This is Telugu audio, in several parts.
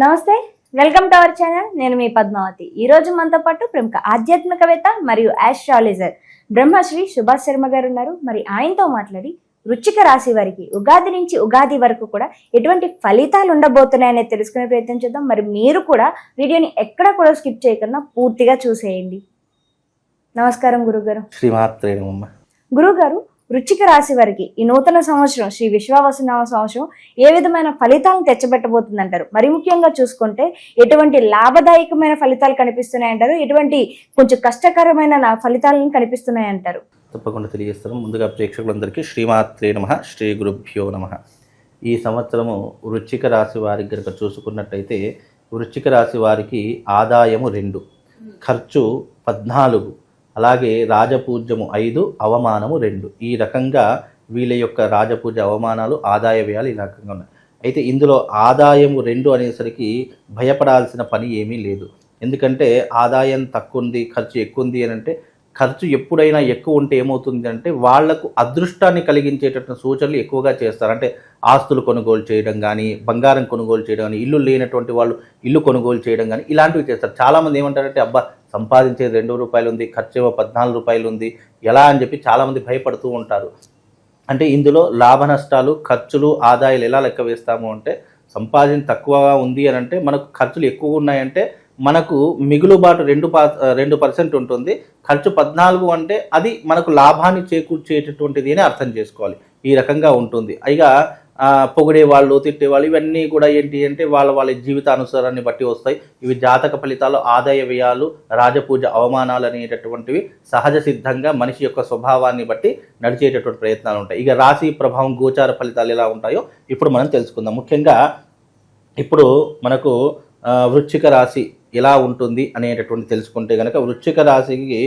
నమస్తే, వెల్కమ్ టు అవర్ ఛానల్. నేను మీ పద్మావతి. ఈ రోజు మనతో పాటు ప్రముఖ ఆధ్యాత్మికవేత్త మరియు ఆస్ట్రాలజర్ బ్రహ్మశ్రీ సుభాష్ శర్మ గారు ఉన్నారు. మరి ఆయనతో మాట్లాడి వృశ్చిక రాశి వారికి ఉగాది నుంచి ఉగాది వరకు కూడా ఎటువంటి ఫలితాలు ఉండబోతున్నాయనేది తెలుసుకునే ప్రయత్నం చేద్దాం. మరి మీరు కూడా వీడియోని ఎక్కడ కూడా స్కిప్ చేయకుండా పూర్తిగా చూసేయండి. నమస్కారం గురుగారు. శ్రీమాత్రే నమః. గురుగారు, వృశ్చిక రాశి వారికి ఈ నూతన సంవత్సరం శ్రీ విశ్వావసునామ సంవత్సరం ఏ విధమైన ఫలితాలను తెచ్చబెట్టబోతుందంటారు? మరి ముఖ్యంగా చూసుకుంటే ఎటువంటి లాభదాయకమైన ఫలితాలు కనిపిస్తున్నాయంటారు, ఎటువంటి కొంచెం కష్టకరమైన ఫలితాలను కనిపిస్తున్నాయంటారు? తప్పకుండా తెలియజేస్తాను. ముందుగా ప్రేక్షకులందరికీ శ్రీమాత్రే నమః, శ్రీ గురుభ్యో నమః. ఈ సంవత్సరము వృశ్చిక రాశి వారికి కనుక చూసుకున్నట్టయితే వృశ్చిక రాశి వారికి ఆదాయము 2, ఖర్చు 14, అలాగే రాజపూజ్యము 5, అవమానము 2. ఈ రకంగా వీళ్ళ యొక్క రాజపూజ అవమానాలు ఆదాయ వ్యయాలు ఈ రకంగా ఉన్నాయి. అయితే ఇందులో ఆదాయము 2 అనేసరికి భయపడాల్సిన పని ఏమీ లేదు. ఎందుకంటే ఆదాయం తక్కువ ఉంది, ఖర్చు ఎక్కువ ఉంది అని అంటే, ఖర్చు ఎప్పుడైనా ఎక్కువ ఉంటే ఏమవుతుంది అంటే వాళ్లకు అదృష్టాన్ని కలిగించేటటువంటి సూచనలు ఎక్కువగా చేస్తారు. అంటే ఆస్తులు కొనుగోలు చేయడం కానీ, బంగారం కొనుగోలు చేయడం కానీ, ఇల్లు లేనటువంటి వాళ్ళు ఇల్లు కొనుగోలు చేయడం కానీ ఇలాంటివి చేస్తారు. చాలామంది ఏమంటారంటే, అబ్బా సంపాదించేది 2 రూపాయలు ఉంది, ఖర్చు ఏమో 14 రూపాయలు ఉంది, ఎలా అని చెప్పి చాలామంది భయపడుతూ ఉంటారు. అంటే ఇందులో లాభ నష్టాలు, ఖర్చులు, ఆదాయాలు ఎలా లెక్క వేస్తాము అంటే, సంపాదన తక్కువగా ఉంది అని అంటే మనకు ఖర్చులు ఎక్కువ ఉన్నాయంటే మనకు మిగులుబాటు 2% ఉంటుంది. ఖర్చు 14 అంటే అది మనకు లాభాన్ని చేకూర్చేటటువంటిది అని అర్థం చేసుకోవాలి. ఈ రకంగా ఉంటుంది. ఇక పొగిడేవాళ్ళు, తిట్టేవాళ్ళు ఇవన్నీ కూడా ఏంటి అంటే వాళ్ళ జీవితానుసారాన్ని బట్టి వస్తాయి. ఇవి జాతక ఫలితాలు, ఆదాయ వ్యయాలు, రాజపూజ అవమానాలు అనేటటువంటివి సహజ సిద్ధంగా మనిషి యొక్క స్వభావాన్ని బట్టి నడిచేటటువంటి ప్రయత్నాలు ఉంటాయి. ఇక రాశి ప్రభావం, గోచార ఫలితాలు ఎలా ఉంటాయో ఇప్పుడు మనం తెలుసుకుందాం. ముఖ్యంగా ఇప్పుడు మనకు వృశ్చిక రాశి ఎలా ఉంటుంది అనేటటువంటి తెలుసుకుంటే కనుక, వృశ్చిక రాశికి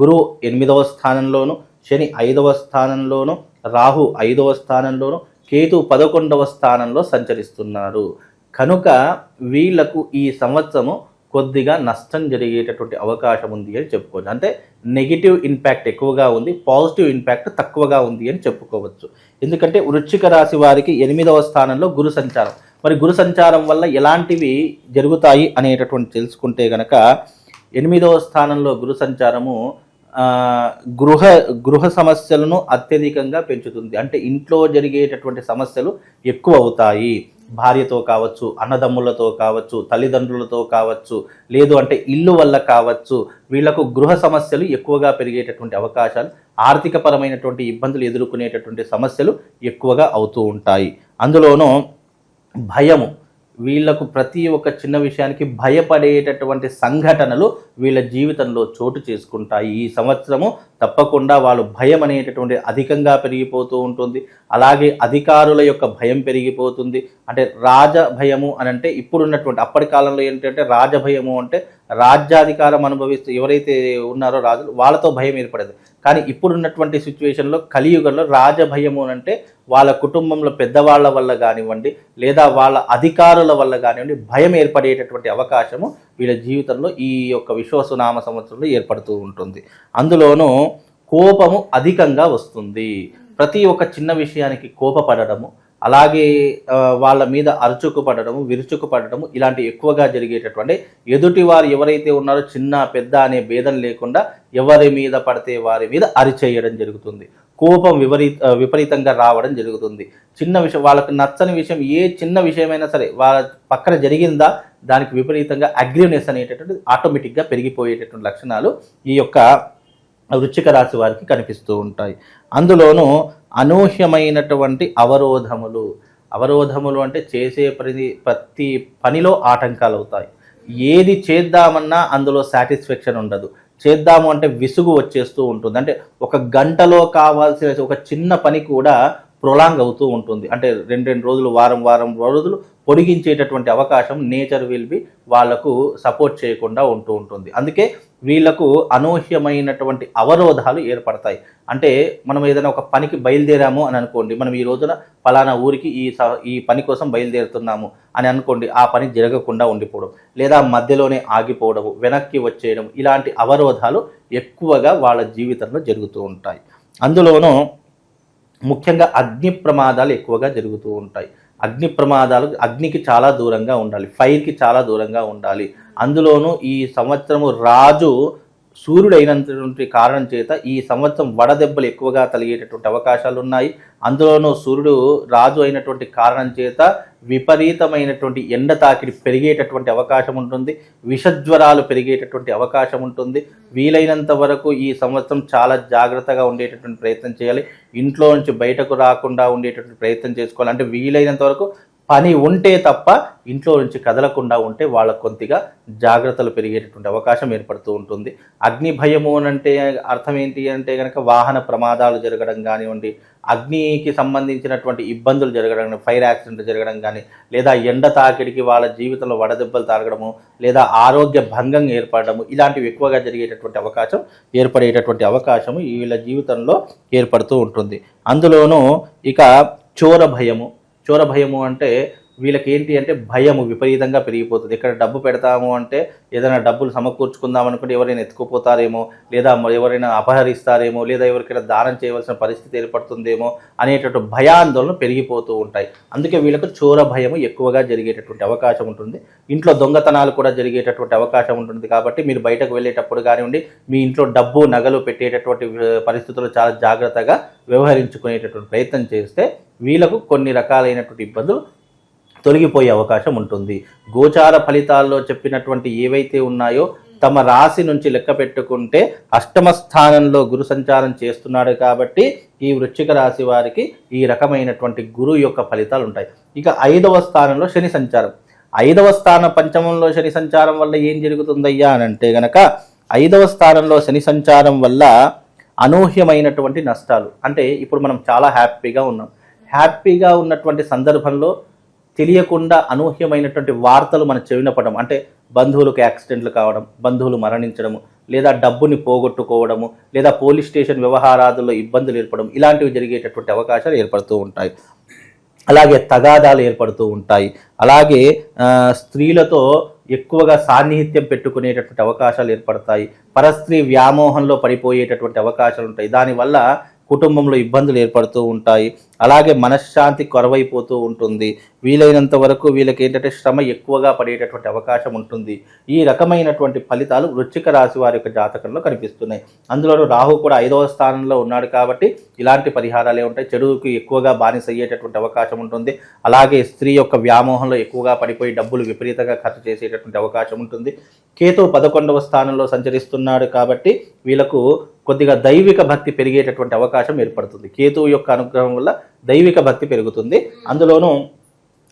గురువు 8వ స్థానంలోను, శని 5వ స్థానంలోను, రాహు 5వ స్థానంలోను, కేతు 11వ స్థానంలో సంచరిస్తున్నారు. కనుక వీళ్లకు ఈ సంవత్సరము కొద్దిగా నష్టం జరిగేటటువంటి అవకాశం ఉంది అని చెప్పుకోవచ్చు. అంటే నెగిటివ్ ఇంపాక్ట్ ఎక్కువగా ఉంది, పాజిటివ్ ఇంపాక్ట్ తక్కువగా ఉంది అని చెప్పుకోవచ్చు. ఎందుకంటే వృశ్చిక రాశి వారికి 8వ స్థానంలో గురు సంచారం. మరి గురు సంచారం వల్ల ఎలాంటివి జరుగుతాయి అనేటటువంటి తెలుసుకుంటే కనుక, 8వ స్థానంలో గురు సంచారము గృహ సమస్యలను అత్యధికంగా పెంచుతుంది. అంటే ఇంట్లో జరిగేటటువంటి సమస్యలు ఎక్కువ అవుతాయి. భార్యతో కావచ్చు, అన్నదమ్ములతో కావచ్చు, తల్లిదండ్రులతో కావచ్చు, లేదు అంటే ఇల్లు వల్ల కావచ్చు, వీళ్లకు గృహ సమస్యలు ఎక్కువగా పెరిగేటటువంటి అవకాశాలు, ఆర్థిక పరమైనటువంటి ఇబ్బందులు ఎదుర్కొనేటటువంటి సమస్యలు ఎక్కువగా అవుతూ ఉంటాయి. అందులోనూ భయము, వీళ్లకు ప్రతి ఒక్క చిన్న విషయానికి భయపడేటటువంటి సంఘటనలు వీళ్ళ జీవితంలో చోటు చేసుకుంటాయి. ఈ సంవత్సరము తప్పకుండా వాళ్ళు భయం అనేటటువంటి అధికంగా పెరిగిపోతూ ఉంటుంది. అలాగే అధికారుల యొక్క భయం పెరిగిపోతుంది. అంటే రాజ భయము అని అంటే ఇప్పుడున్నటువంటి అప్పటి కాలంలో ఏంటంటే రాజభయము అంటే రాజ్యాధికారం అనుభవిస్తూ ఎవరైతే ఉన్నారో రాజులు, వాళ్ళతో భయం ఏర్పడేది. కానీ ఇప్పుడున్నటువంటి సిచ్యువేషన్లో, కలియుగంలో రాజభయము అంటే వాళ్ళ కుటుంబంలో పెద్దవాళ్ల వల్ల కానివ్వండి, లేదా వాళ్ళ అధికారుల వల్ల కానివ్వండి భయం ఏర్పడేటటువంటి అవకాశము వీళ్ళ జీవితంలో ఈ యొక్క విశ్వావసునామ సంవత్సరంలో ఏర్పడుతూ ఉంటుంది. అందులోనూ కోపము అధికంగా వస్తుంది. ప్రతి ఒక్క చిన్న విషయానికి కోపపడము, అలాగే వాళ్ళ మీద అరుచుకుపడము, విరుచుకుపడము ఇలాంటి ఎక్కువగా జరిగేటటువంటి, ఎదుటి వారు ఎవరైతే ఉన్నారో చిన్న పెద్ద అనే భేదం లేకుండా ఎవరి మీద పడితే వారి మీద అరిచేయడం జరుగుతుంది. కోపం విపరీతంగా రావడం జరుగుతుంది. చిన్న విషయం, వాళ్ళకి నచ్చని విషయం, ఏ చిన్న విషయమైనా సరే వాళ్ళ పక్కన జరిగిందా దానికి విపరీతంగా అగ్రివ్నెస్ అనేటటువంటి ఆటోమేటిక్గా పెరిగిపోయేటటువంటి లక్షణాలు ఈ యొక్క వృశ్చిక రాశి వారికి కనిపిస్తూ ఉంటాయి. అందులోనూ అనూహ్యమైనటువంటి అవరోధములు అంటే చేసే ప్రతి పనిలో ఆటంకాలు అవుతాయి. ఏది చేద్దామన్నా అందులో సాటిస్ఫాక్షన్ ఉండదు. చేద్దాము అంటే విసుగు వచ్చేస్తూ ఉంటుంది. అంటే ఒక గంటలో కావాల్సిన ఒక చిన్న పని కూడా ప్రొలాంగ్ అవుతూ ఉంటుంది. అంటే 2 రోజులు, వారం రోజులు పొడిగించేటటువంటి అవకాశం నేచర్ విల్ బి వాళ్లకు సపోర్ట్ చేయకుండా ఉంటూ ఉంటుంది. అందుకే వీళ్లకు అనూహ్యమైనటువంటి అవరోధాలు ఏర్పడతాయి. అంటే మనం ఏదైనా ఒక పనికి బయలుదేరాము అని అనుకోండి, మనం ఈ రోజున ఫలానా ఊరికి ఈ పని కోసం బయలుదేరుతున్నాము అని అనుకోండి, ఆ పని జరగకుండా ఉండిపోవడం, లేదా మధ్యలోనే ఆగిపోవడం, వెనక్కి వచ్చేయడం, ఇలాంటి అవరోధాలు ఎక్కువగా వాళ్ళ జీవితంలో జరుగుతూ ఉంటాయి. అందులోనూ ముఖ్యంగా అగ్ని ప్రమాదాలు ఎక్కువగా జరుగుతూ ఉంటాయి. అగ్ని ప్రమాదాలు, అగ్నికి చాలా దూరంగా ఉండాలి, ఫైర్కి చాలా దూరంగా ఉండాలి. అందులోనూ ఈ సంవత్సరము రాజు సూర్యుడైనటువంటి కారణం చేత ఈ సంవత్సరం వడదెబ్బలు ఎక్కువగా తగిలేటటువంటి అవకాశాలు ఉన్నాయి. అందులోనూ సూర్యుడు రాజు అయినటువంటి కారణం చేత విపరీతమైనటువంటి ఎండ తాకిడి పెరిగేటటువంటి అవకాశం ఉంటుంది, విషజ్వరాలు పెరిగేటటువంటి అవకాశం ఉంటుంది. వీలైనంత వరకు ఈ సంవత్సరం చాలా జాగ్రత్తగా ఉండేటటువంటి ప్రయత్నం చేయాలి. ఇంట్లో నుంచి బయటకు రాకుండా ఉండేటటువంటి ప్రయత్నం చేసుకోవాలి. అంటే వీలైనంత వరకు పని ఉంటే తప్ప ఇంట్లో నుంచి కదలకుండా ఉంటే వాళ్ళకు కొద్దిగా జాగ్రత్తలు పెరిగేటటువంటి అవకాశం ఏర్పడుతూ ఉంటుంది. అగ్ని భయము అంటే అర్థం ఏంటి అంటే కనుక వాహన ప్రమాదాలు జరగడం కానివ్వండి, అగ్నికి సంబంధించినటువంటి ఇబ్బందులు జరగడం, ఫైర్ యాక్సిడెంట్ జరగడం కానీ, లేదా ఎండ తాకిడికి వాళ్ళ జీవితంలో వడదెబ్బలు తాగడము, లేదా ఆరోగ్య భంగం ఏర్పడము, ఇలాంటివి ఎక్కువగా జరిగేటటువంటి అవకాశం ఏర్పడేటటువంటి అవకాశము వీళ్ళ జీవితంలో ఏర్పడుతూ ఉంటుంది. అందులోనూ ఇక చోర భయము అంటే వీళ్ళకి ఏంటి అంటే భయము విపరీతంగా పెరిగిపోతుంది. ఎక్కడ డబ్బు పెడతాము అంటే ఏదైనా డబ్బులు సమకూర్చుకుందాం అనుకుంటే ఎవరైనా ఎత్తుకుపోతారేమో, లేదా ఎవరైనా అపహరిస్తారేమో, లేదా ఎవరికైనా దానం చేయవలసిన పరిస్థితి ఏర్పడుతుందేమో అనేటటువంటి భయాందోళన పెరిగిపోతూ ఉంటాయి. అందుకే వీళ్ళకు చోర భయము ఎక్కువగా జరిగేటటువంటి అవకాశం ఉంటుంది. ఇంట్లో దొంగతనాలు కూడా జరిగేటటువంటి అవకాశం ఉంటుంది. కాబట్టి మీరు బయటకు వెళ్ళేటప్పుడు కానివ్వండి, మీ ఇంట్లో డబ్బు నగలు పెట్టేటటువంటి పరిస్థితులు చాలా జాగ్రత్తగా వ్యవహరించుకునేటటువంటి ప్రయత్నం చేస్తే వీళ్ళకు కొన్ని రకాలైనటువంటి ఇబ్బందులు తొలగిపోయే అవకాశం ఉంటుంది. గోచార ఫలితాల్లో చెప్పినటువంటి ఏవైతే ఉన్నాయో తమ రాశి నుంచి లెక్క పెట్టుకుంటే అష్టమ స్థానంలో గురు సంచారం చేస్తున్నాడు కాబట్టి ఈ వృశ్చిక రాశి వారికి ఈ రకమైనటువంటి గురు యొక్క ఫలితాలు ఉంటాయి. ఇక 5వ స్థానంలో శని సంచారం. 5వ స్థాన పంచమంలో శని సంచారం వల్ల ఏం జరుగుతుందయ్యా అని అంటే గనక 5వ స్థానంలో శని సంచారం వల్ల అనూహ్యమైనటువంటి నష్టాలు. అంటే ఇప్పుడు మనం చాలా హ్యాపీగా ఉన్నటువంటి సందర్భంలో తెలియకుండా అనూహ్యమైనటువంటి వార్తలు మన చెవిన పడడం, అంటే బంధువులకు యాక్సిడెంట్లు కావడం, బంధువులు మరణించడము, లేదా డబ్బుని పోగొట్టుకోవడము, లేదా పోలీస్ స్టేషన్ వ్యవహారాదుల్లో ఇబ్బందులు ఏర్పడడం, ఇలాంటివి జరిగేటటువంటి అవకాశాలు ఏర్పడుతూ ఉంటాయి. అలాగే తగాదాలు ఏర్పడుతూ ఉంటాయి. అలాగే స్త్రీలతో ఎక్కువగా సాన్నిహిత్యం పెట్టుకునేటటువంటి అవకాశాలు ఏర్పడతాయి. పరస్త్రీ వ్యామోహంలో పడిపోయేటటువంటి అవకాశాలు ఉంటాయి. దానివల్ల కుటుంబంలో ఇబ్బందులు ఏర్పడుతూ ఉంటాయి. అలాగే మనశ్శాంతి కొరవైపోతూ ఉంటుంది. వీలైనంత వరకు వీళ్ళకి ఏంటంటే శ్రమ ఎక్కువగా పడేటటువంటి అవకాశం ఉంటుంది. ఈ రకమైనటువంటి ఫలితాలు వృశ్చిక రాశి వారి యొక్క జాతకంలో కనిపిస్తున్నాయి. అందులోనూ రాహు కూడా 5వ స్థానంలో ఉన్నాడు కాబట్టి ఇలాంటి పరిహారాలే ఉంటాయి. చెడుకు ఎక్కువగా బానిస అయ్యేటటువంటి అవకాశం ఉంటుంది. అలాగే స్త్రీ యొక్క వ్యామోహంలో ఎక్కువగా పడిపోయి డబ్బులు విపరీతంగా ఖర్చు చేసేటటువంటి అవకాశం ఉంటుంది. కేతు 11వ స్థానంలో సంచరిస్తున్నాడు కాబట్టి వీళ్ళకు కొద్దిగా దైవిక భక్తి పెరిగేటటువంటి అవకాశం ఏర్పడుతుంది. కేతువు యొక్క అనుగ్రహం వల్ల దైవిక భక్తి పెరుగుతుంది. అందులోనూ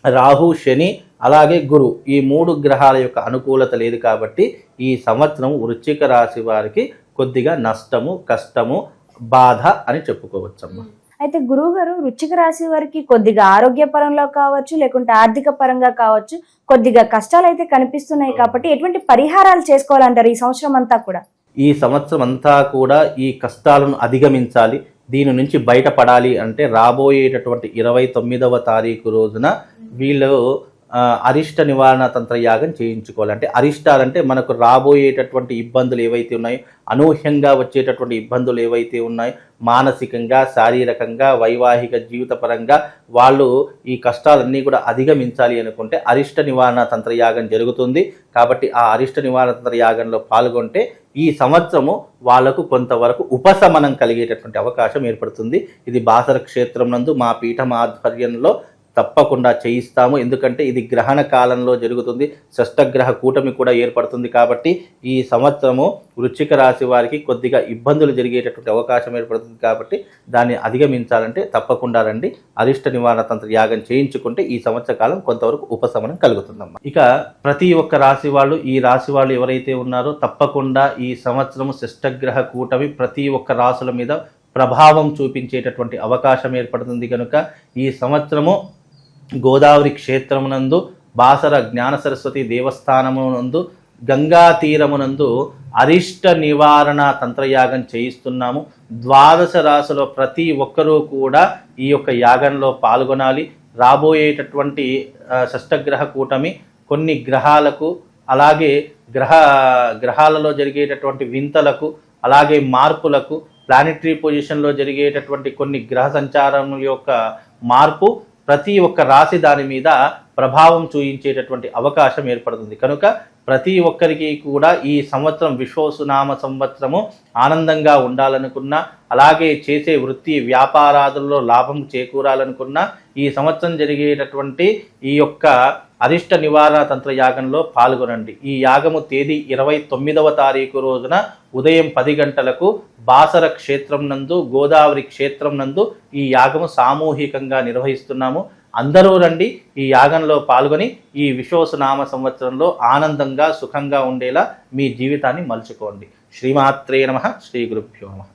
రాహు, శని, అలాగే గురు, ఈ 3 గ్రహాల యొక్క అనుకూలత లేదు కాబట్టి ఈ సంవత్సరం వృశ్చిక రాశి వారికి కొద్దిగా నష్టము, కష్టము, బాధ అని చెప్పుకోవచ్చమ్మా. అయితే గురువు గారు, వృశ్చిక రాశి వారికి కొద్దిగా ఆరోగ్య పరంలో కావచ్చు, లేకుంటే ఆర్థిక పరంగా కావచ్చు, కొద్దిగా కష్టాలు అయితే కనిపిస్తున్నాయి కాబట్టి ఎటువంటి పరిహారాలు చేసుకోవాలంటారు ఈ సంవత్సరం అంతా కూడా? ఈ సంవత్సరం అంతా కూడా ఈ కష్టాలను అధిగమించాలి, దీని నుంచి బయటపడాలి అంటే రాబోయేటటువంటి 29వ తారీఖు రోజున వీళ్ళు అరిష్ట నివారణ తంత్ర యాగం చేయించుకోవాలి. అంటే అరిష్టాలంటే మనకు రాబోయేటటువంటి ఇబ్బందులు ఏవైతే ఉన్నాయో, అనూహ్యంగా వచ్చేటటువంటి ఇబ్బందులు ఏవైతే ఉన్నాయో, మానసికంగా, శారీరకంగా, వైవాహిక జీవితపరంగా వాళ్ళు ఈ కష్టాలన్నీ కూడా అధిగమించాలి అనుకుంటే అరిష్ట నివారణ తంత్రయాగం జరుగుతుంది. కాబట్టి ఆ అరిష్ట నివారణ తంత్రయాగంలో పాల్గొంటే ఈ సంవత్సరము వాళ్లకు కొంతవరకు ఉపశమనం కలిగేటటువంటి అవకాశం ఏర్పడుతుంది. ఇది బాసర క్షేత్రం నందు మా పీఠం ఆధ్వర్యంలో తప్పకుండా చేయిస్తాము. ఎందుకంటే ఇది గ్రహణ కాలంలో జరుగుతుంది, షష్టగ్రహ కూటమి కూడా ఏర్పడుతుంది. కాబట్టి ఈ సంవత్సరము వృశ్చిక రాశి వారికి కొద్దిగా ఇబ్బందులు జరిగేటటువంటి అవకాశం ఏర్పడుతుంది. కాబట్టి దాన్ని అధిగమించాలంటే తప్పకుండా రండి, అరిష్ట నివారణ తంత్ర యాగం చేయించుకుంటే ఈ సంవత్సర కాలం కొంతవరకు ఉపశమనం కలుగుతుందమ్మా. ఇక ప్రతి ఒక్క రాశి వాళ్ళు, ఈ రాశి వాళ్ళు ఎవరైతే ఉన్నారో తప్పకుండా ఈ సంవత్సరము షష్టగ్రహ కూటమి ప్రతి ఒక్క రాశుల మీద ప్రభావం చూపించేటటువంటి అవకాశం ఏర్పడుతుంది. కనుక ఈ సంవత్సరము గోదావరి క్షేత్రమునందు, బాసర జ్ఞాన సరస్వతి దేవస్థానమునందు, గంగా తీరమునందు అరిష్ట నివారణ తంత్రయాగం చేయిస్తున్నాము. 12 రాశుల ప్రతి ఒక్కరూ కూడా ఈ యొక్క యాగంలో పాల్గొనాలి. రాబోయేటటువంటి షష్టగ్రహ కూటమి కొన్ని గ్రహాలకు, అలాగే గ్రహాలలో జరిగేటటువంటి వింతలకు, అలాగే మార్పులకు, ప్లానిటరీ పొజిషన్లో జరిగేటటువంటి కొన్ని గ్రహ సంచారం యొక్క మార్పు ప్రతి ఒక్క రాశి దాని మీద ప్రభావం చూయించేటటువంటి అవకాశం ఏర్పడుతుంది. కనుక ప్రతి ఒక్కరికి కూడా ఈ సంవత్సరం విశ్వసునామ సంవత్సరము ఆనందంగా ఉండాలనుకున్నా, అలాగే చేసే వృత్తి వ్యాపారాదుల్లో లాభం చేకూరాలనుకున్నా ఈ సంవత్సరం జరిగేటటువంటి ఈ యొక్క అరిష్ట నివారణ తంత్ర యాగంలో పాల్గొనండి. ఈ యాగము తేదీ 29వ తారీఖు రోజున ఉదయం 10 గంటలకు బాసర క్షేత్రం నందు, గోదావరి క్షేత్రం నందు ఈ యాగము సామూహికంగా నిర్వహిస్తున్నాము. అందరూ రండి, ఈ యాగంలో పాల్గొని ఈ విశ్వసునామ సంవత్సరంలో ఆనందంగా సుఖంగా ఉండేలా మీ జీవితాన్ని మలుచుకోండి. శ్రీమాత్రే నమః. శ్రీ గురుభ్యో నమః.